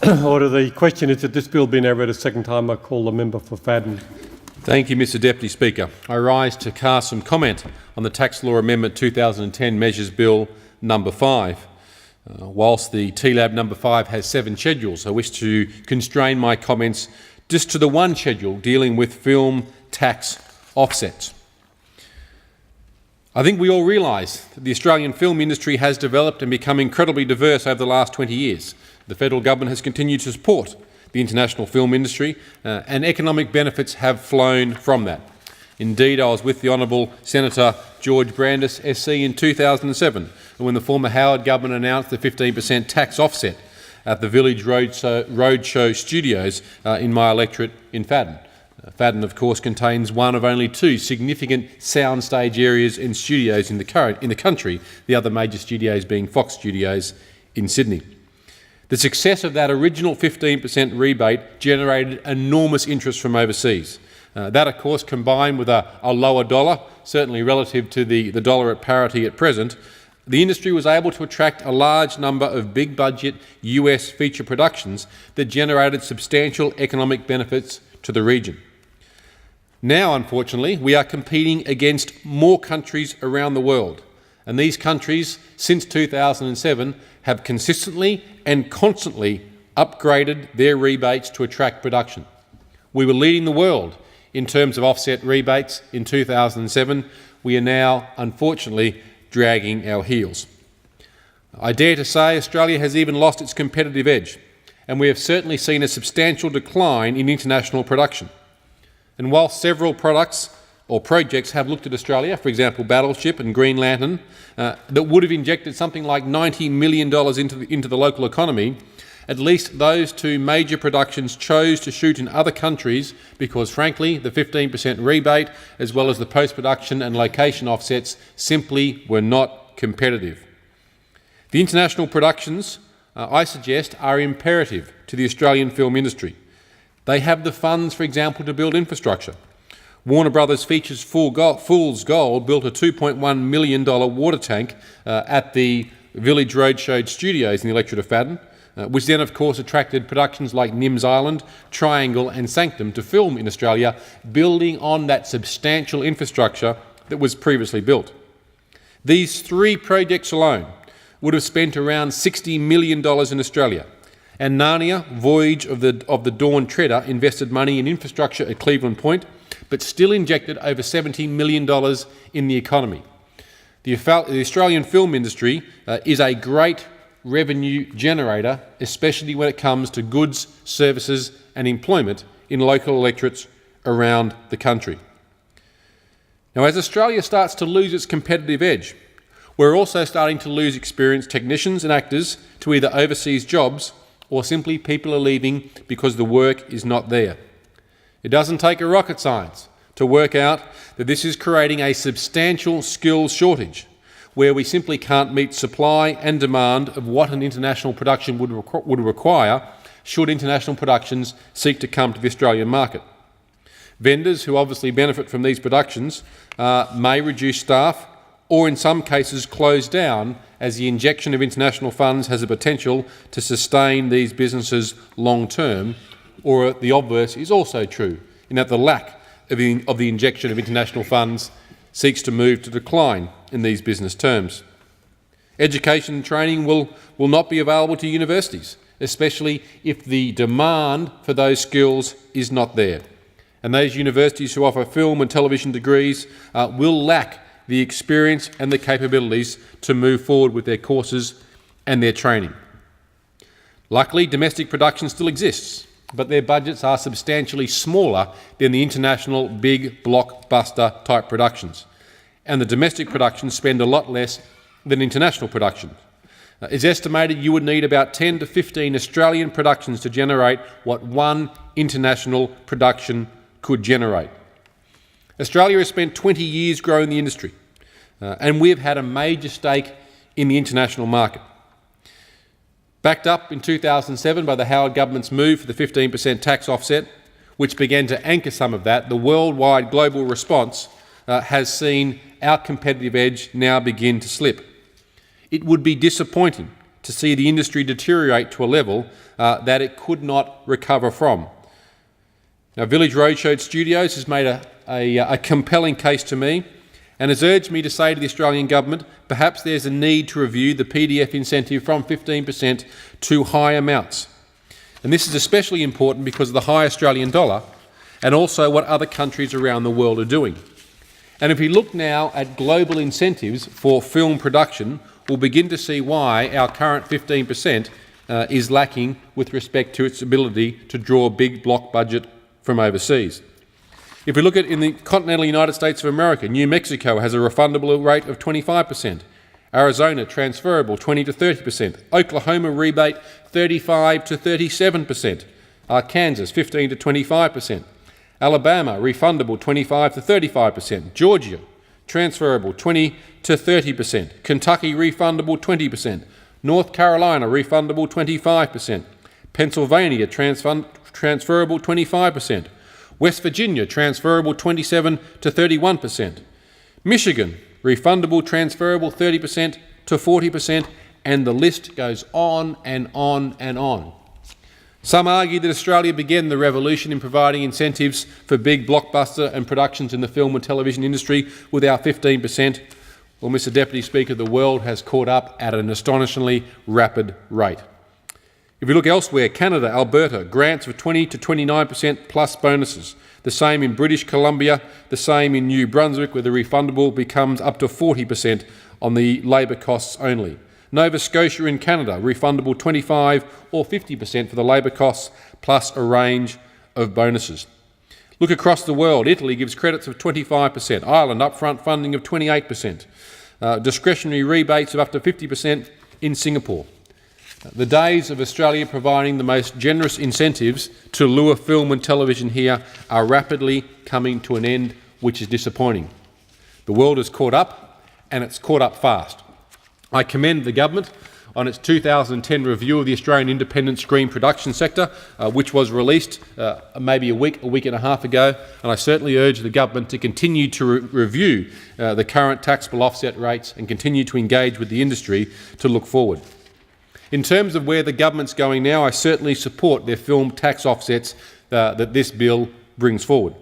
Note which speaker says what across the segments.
Speaker 1: Order. The question is that this bill be now read a second time. I call the member for Fadden.
Speaker 2: Thank you, Mr Deputy Speaker. I rise to cast some comment on the Tax Law Amendment 2010 Measures Bill number 5. Whilst the TLAB number 5 has 7 schedules, I wish to constrain my comments just to the one schedule dealing with film tax offsets. I think we all realise that the Australian film industry has developed and become incredibly diverse over the last 20 years. The federal government has continued to support the international film industry and economic benefits have flown from that. Indeed, I was with the Honourable Senator George Brandis SC in 2007 when the former Howard government announced the 15% tax offset at the Village Roadshow Studios in my electorate in Fadden. Fadden, of course, contains one of only 2 significant soundstage areas and studios in the country, the other major studios being Fox Studios in Sydney. The success of that original 15% rebate generated enormous interest from overseas. That, of course, combined with a lower dollar, certainly relative to the dollar at parity at present, the industry was able to attract a large number of big-budget US feature productions that generated substantial economic benefits to the region. Now, unfortunately, we are competing against more countries around the world, and these countries, since 2007, have consistently and constantly upgraded their rebates to attract production. We were leading the world in terms of offset rebates in 2007. We are now, unfortunately, dragging our heels. I dare to say Australia has even lost its competitive edge, and we have certainly seen a substantial decline in international production. And while several products or projects have looked at Australia, for example Battleship and Green Lantern, that would have injected something like $90 million into the local economy, at least those 2 major productions chose to shoot in other countries because, frankly, the 15% rebate as well as the post-production and location offsets simply were not competitive. The international productions, I suggest, are imperative to the Australian film industry. They have the funds, for example, to build infrastructure. Warner Brothers Features Fool's Gold built a $2.1 million water tank at the Village Roadshow Studios in the electorate of Fadden, which then, of course, attracted productions like Nims Island, Triangle and Sanctum to film in Australia, building on that substantial infrastructure that was previously built. These 3 projects alone would have spent around $60 million in Australia, and Narnia, Voyage of the Dawn Treader, invested money in infrastructure at Cleveland Point, but still injected over $70 million in the economy. The Australian film industry is a great revenue generator, especially when it comes to goods, services and employment in local electorates around the country. Now, as Australia starts to lose its competitive edge, we're also starting to lose experienced technicians and actors to either overseas jobs or simply people are leaving because the work is not there. It doesn't take a rocket science to work out that this is creating a substantial skills shortage where we simply can't meet supply and demand of what an international production would require should international productions seek to come to the Australian market. Vendors who obviously benefit from these productions may reduce staff or in some cases close down as the injection of international funds has a potential to sustain these businesses long term, or the obverse is also true, in that the lack of the injection of international funds seeks to move to decline in these business terms. Education and training will not be available to universities, especially if the demand for those skills is not there. And those universities who offer film and television degrees will lack the experience and the capabilities to move forward with their courses and their training. Luckily, domestic production still exists, but their budgets are substantially smaller than the international big blockbuster type productions, and the domestic productions spend a lot less than international productions. It's estimated you would need about 10 to 15 Australian productions to generate what one international production could generate. Australia has spent 20 years growing the industry, and we've had a major stake in the international market. Backed up in 2007 by the Howard government's move for the 15% tax offset, which began to anchor some of that, the worldwide global response has seen our competitive edge now begin to slip. It would be disappointing to see the industry deteriorate to a level that it could not recover from. Now, Village Roadshow Studios has made a compelling case to me and has urged me to say to the Australian Government, perhaps there's a need to review the PDF incentive from 15% to high amounts. And this is especially important because of the high Australian dollar and also what other countries around the world are doing. And if we look now at global incentives for film production, we'll begin to see why our current 15% is lacking with respect to its ability to draw big block budget from overseas. If we look at in the continental United States of America, New Mexico has a refundable rate of 25%, Arizona transferable 20 to 30%, Oklahoma rebate 35 to 37%, Kansas 15 to 25%, Alabama refundable 25 to 35%, Georgia transferable 20 to 30%, Kentucky refundable 20%, North Carolina refundable 25%, Pennsylvania transferable 25%, West Virginia transferable 27 to 31%, Michigan refundable transferable 30% to 40%, and the list goes on and on and on. Some argue that Australia began the revolution in providing incentives for big blockbuster and productions in the film and television industry with our 15%. Well, Mr Deputy Speaker, the world has caught up at an astonishingly rapid rate. If we look elsewhere, Canada, Alberta, grants of 20 to 29% plus bonuses. The same in British Columbia, the same in New Brunswick, where the refundable becomes up to 40% on the labour costs only. Nova Scotia in Canada, refundable 25 or 50% for the labour costs, plus a range of bonuses. Look across the world. Italy gives credits of 25%, Ireland upfront funding of 28%, discretionary rebates of up to 50% in Singapore. The days of Australia providing the most generous incentives to lure film and television here are rapidly coming to an end, which is disappointing. The world has caught up, and it's caught up fast. I commend the government on its 2010 review of the Australian independent screen production sector, which was released maybe a week and a half ago, and I certainly urge the government to continue to review the current taxable offset rates and continue to engage with the industry to look forward. In terms of where the government's going now, I certainly support their film tax offsets that this bill brings forward.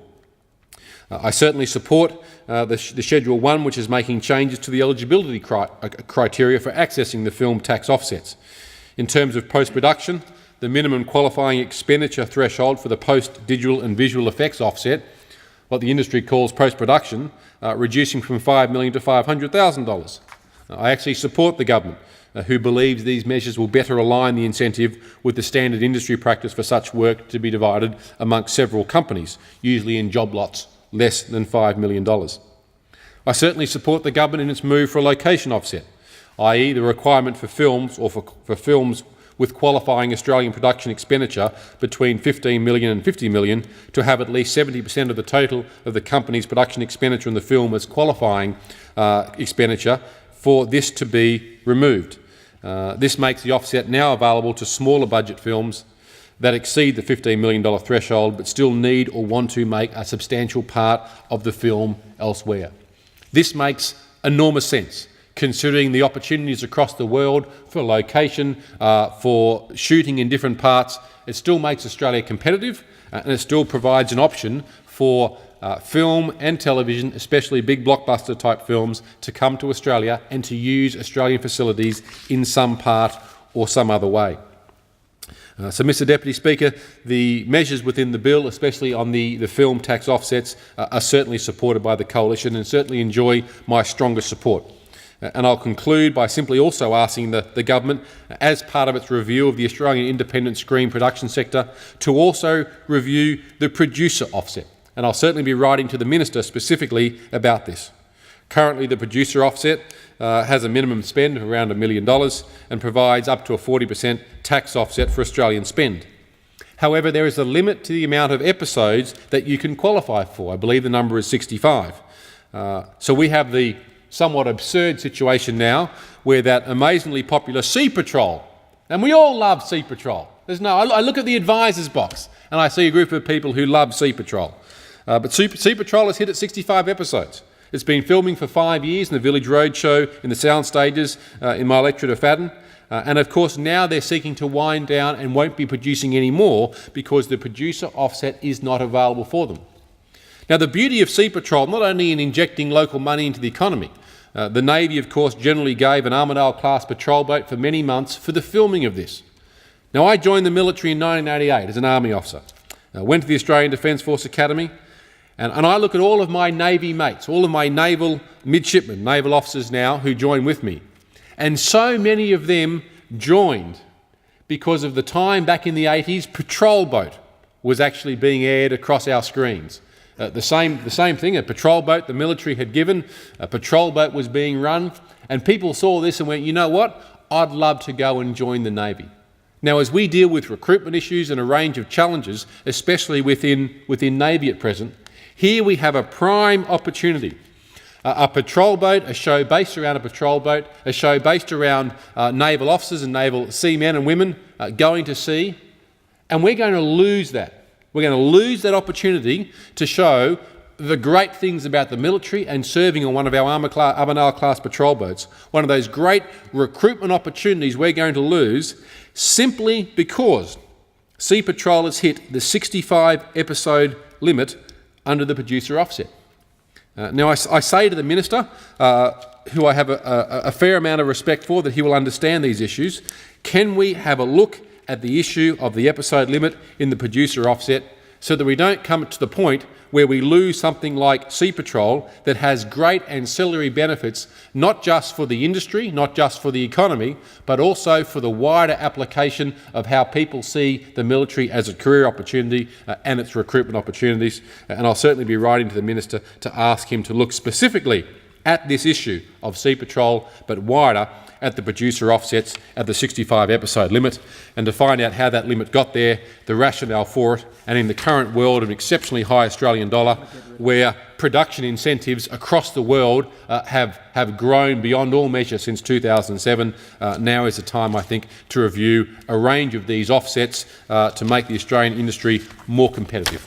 Speaker 2: I certainly support the Schedule 1, which is making changes to the eligibility criteria for accessing the film tax offsets. In terms of post-production, the minimum qualifying expenditure threshold for the post-digital and visual effects offset, what the industry calls post-production, reducing from $5 million to $500,000. I actually support the government who believes these measures will better align the incentive with the standard industry practice for such work to be divided amongst several companies, usually in job lots less than $5 million. I certainly support the government in its move for a location offset, i.e. the requirement for films or for films with qualifying Australian production expenditure between $15 million and $50 million to have at least 70% of the total of the company's production expenditure in the film as qualifying expenditure for this to be removed. This makes the offset now available to smaller budget films that exceed the $15 million threshold but still need or want to make a substantial part of the film elsewhere. This makes enormous sense, considering the opportunities across the world for location, for shooting in different parts. It still makes Australia competitive, and it still provides an option for film and television, especially big blockbuster type films, to come to Australia and to use Australian facilities in some part or some other way. So, Mr Deputy Speaker, the measures within the bill, especially on the film tax offsets, are certainly supported by the Coalition and certainly enjoy my strongest support. And I'll conclude by simply also asking the government, as part of its review of the Australian independent screen production sector, to also review the producer offset. And I'll certainly be writing to the Minister specifically about this. Currently, the producer offset has a minimum spend of around $1 million and provides up to a 40% tax offset for Australian spend. However, there is a limit to the amount of episodes that you can qualify for. I believe the number is 65. So we have the somewhat absurd situation now where that amazingly popular Sea Patrol, and we all love Sea Patrol. I look at the advisors box and I see a group of people who love Sea Patrol. But Sea Patrol has hit at 65 episodes. It's been filming for 5 years in the Village Roadshow, in the sound stages, in my electorate of Fadden. And of course now they're seeking to wind down and won't be producing any more because the producer offset is not available for them. Now, the beauty of Sea Patrol, not only in injecting local money into the economy, the Navy, of course, generally gave an Armidale-class patrol boat for many months for the filming of this. Now, I joined the military in 1988 as an Army officer. Went to the Australian Defence Force Academy, and I look at all of my Navy mates, all of my naval midshipmen, naval officers now who join with me, and so many of them joined because of the time back in the 80s, Patrol Boat was actually being aired across our screens. The same thing, a patrol boat the military had given, a patrol boat was being run, and people saw this and went, you know what, I'd love to go and join the Navy. Now, as we deal with recruitment issues and a range of challenges, especially within Navy at present, here we have a prime opportunity. A patrol boat, a show based around a patrol boat, a show based around naval officers and naval seamen and women going to sea, and we're going to lose that. We're going to lose that opportunity to show the great things about the military and serving on one of our Armidale-class patrol boats. One of those great recruitment opportunities we're going to lose simply because Sea Patrol has hit the 65 episode limit under the producer offset. Now, I say to the Minister, who I have a fair amount of respect for, that he will understand these issues, can we have a look at the issue of the episode limit in the producer offset so that we don't come to the point where we lose something like Sea Patrol that has great ancillary benefits, not just for the industry, not just for the economy, but also for the wider application of how people see the military as a career opportunity and its recruitment opportunities. And I'll certainly be writing to the Minister to ask him to look specifically at this issue of Sea Patrol, but wider, at the producer offsets at the 65 episode limit, and to find out how that limit got there, the rationale for it, and in the current world of an exceptionally high Australian dollar, where production incentives across the world have grown beyond all measure since 2007, now is the time, I think, to review a range of these offsets to make the Australian industry more competitive.